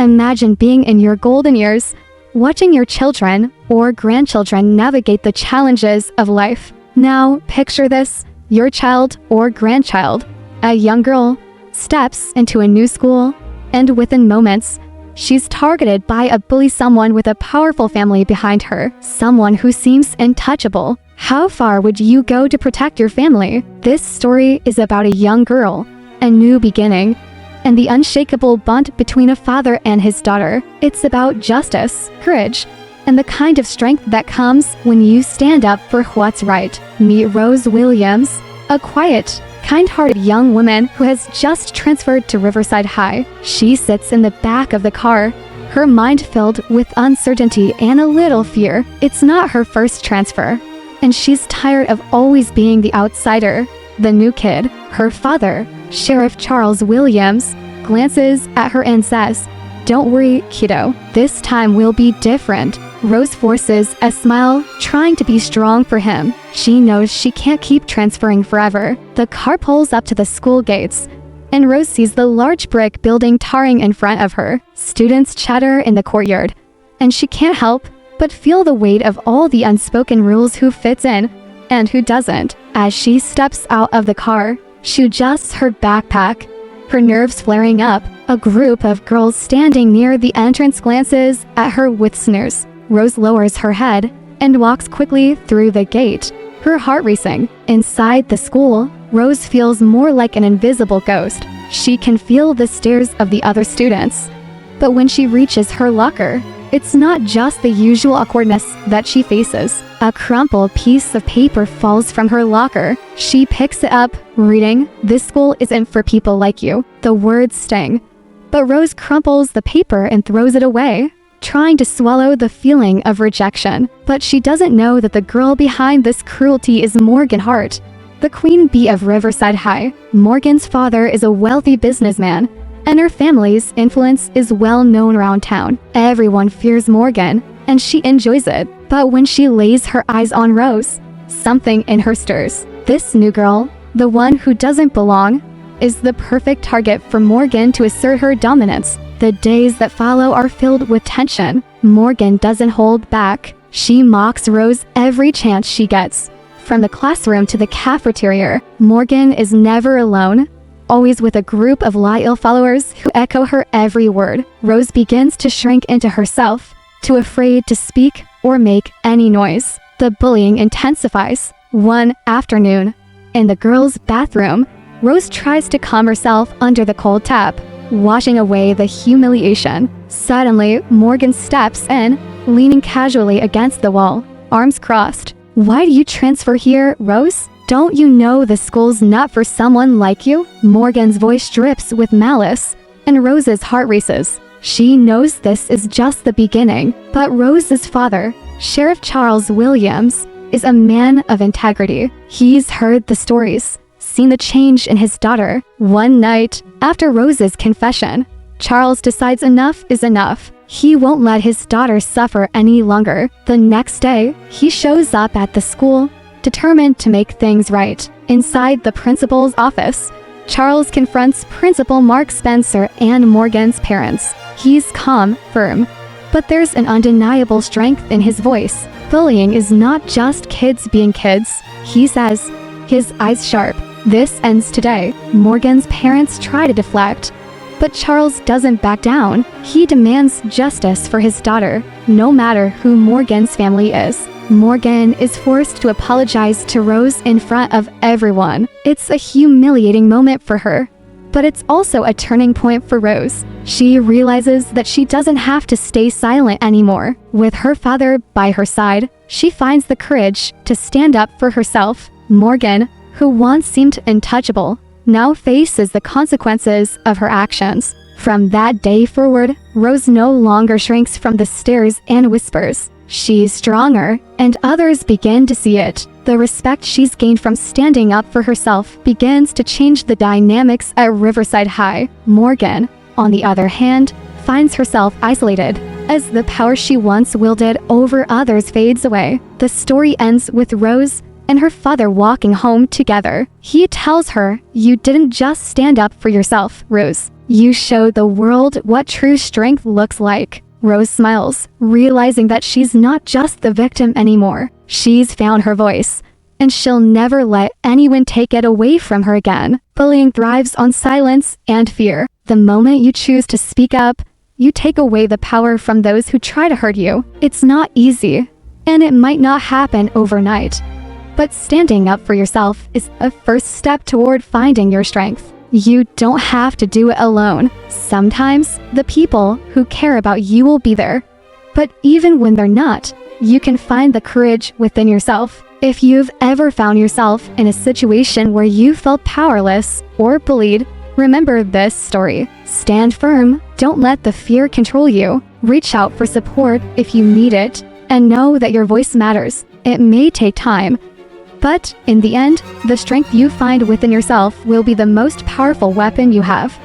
Imagine being in your golden years, watching your children or grandchildren navigate the challenges of life. Now, picture this: your child or grandchild, a young girl, steps into a new school, and within moments, she's targeted by a bully, someone with a powerful family behind her, someone who seems untouchable. How far would you go to protect your family? This story is about a young girl, a new beginning, and the unshakable bond between a father and his daughter. It's about justice, courage, and the kind of strength that comes when you stand up for what's right. Meet Rose Williams, a quiet, kind-hearted young woman who has just transferred to Riverside High. She sits in the back of the car, her mind filled with uncertainty and a little fear. It's not her first transfer, and she's tired of always being the outsider, the new kid. Her father, Sheriff Charles Williams, glances at her and says, "Don't worry, kiddo. This time will be different." Rose forces a smile, trying to be strong for him. She knows she can't keep transferring forever. The car pulls up to the school gates, and Rose sees the large brick building towering in front of her. Students chatter in the courtyard, and she can't help but feel the weight of all the unspoken rules: who fits in and who doesn't. As she steps out of the car, she adjusts her backpack, her nerves flaring up. A group of girls standing near the entrance glances at her with sneers. Rose lowers her head and walks quickly through the gate, her heart racing. Inside the school, Rose feels more like an invisible ghost. She can feel the stares of the other students, but when she reaches her locker, it's not just the usual awkwardness that she faces. A crumpled piece of paper falls from her locker. She picks it up, reading, "This school isn't for people like you." The words sting, but Rose crumples the paper and throws it away, trying to swallow the feeling of rejection. But she doesn't know that the girl behind this cruelty is Morgan Hart, the queen bee of Riverside High. Morgan's father is a wealthy businessman, and her family's influence is well known around town. Everyone fears Morgan, and she enjoys it. But when she lays her eyes on Rose, something in her stirs. This new girl, the one who doesn't belong, is the perfect target for Morgan to assert her dominance. The days that follow are filled with tension. Morgan doesn't hold back. She mocks Rose every chance she gets. From the classroom to the cafeteria, Morgan is never alone, always with a group of loyal followers who echo her every word. Rose begins to shrink into herself, too afraid to speak or make any noise. The bullying intensifies. One afternoon, in the girls' bathroom, Rose tries to calm herself under the cold tap, washing away the humiliation. Suddenly, Morgan steps in, leaning casually against the wall, arms crossed. "Why do you transfer here, Rose? Don't you know the school's not for someone like you?" Morgan's voice drips with malice, and Rose's heart races. She knows this is just the beginning, but Rose's father, Sheriff Charles Williams, is a man of integrity. He's heard the stories, seen the change in his daughter. One night, after Rose's confession, Charles decides enough is enough. He won't let his daughter suffer any longer. The next day, he shows up at the school, determined to make things right. Inside the principal's office, Charles confronts Principal Mark Spencer and Morgan's parents. He's calm, firm, but there's an undeniable strength in his voice. Bullying is not just kids being kids, he says, his eyes sharp. "This ends today." Morgan's parents try to deflect, but Charles doesn't back down. He demands justice for his daughter, no matter who Morgan's family is. Morgan is forced to apologize to Rose in front of everyone. It's a humiliating moment for her, but it's also a turning point for Rose. She realizes that she doesn't have to stay silent anymore. With her father by her side, she finds the courage to stand up for herself. Morgan, who once seemed untouchable, now faces the consequences of her actions. From that day forward, Rose no longer shrinks from the stares and whispers. She's stronger, and others begin to see it. The respect she's gained from standing up for herself begins to change the dynamics at Riverside High. Morgan, on the other hand, finds herself isolated as the power she once wielded over others fades away. The story ends with Rose and her father walking home together. He tells her, "You didn't just stand up for yourself, Rose. You show the world what true strength looks like. Rose smiles, realizing that she's not just the victim anymore. She's found her voice, and she'll never let anyone take it away from her again. Bullying thrives on silence and fear. The moment you choose to speak up, you take away the power from those who try to hurt you. It's not easy, and it might not happen overnight. But standing up for yourself is a first step toward finding your strength. You don't have to do it alone. Sometimes, the people who care about you will be there. But even when they're not, you can find the courage within yourself. If you've ever found yourself in a situation where you felt powerless or bullied, remember this story. Stand firm, don't let the fear control you. Reach out for support if you need it, and know that your voice matters. It may take time, but in the end, the strength you find within yourself will be the most powerful weapon you have.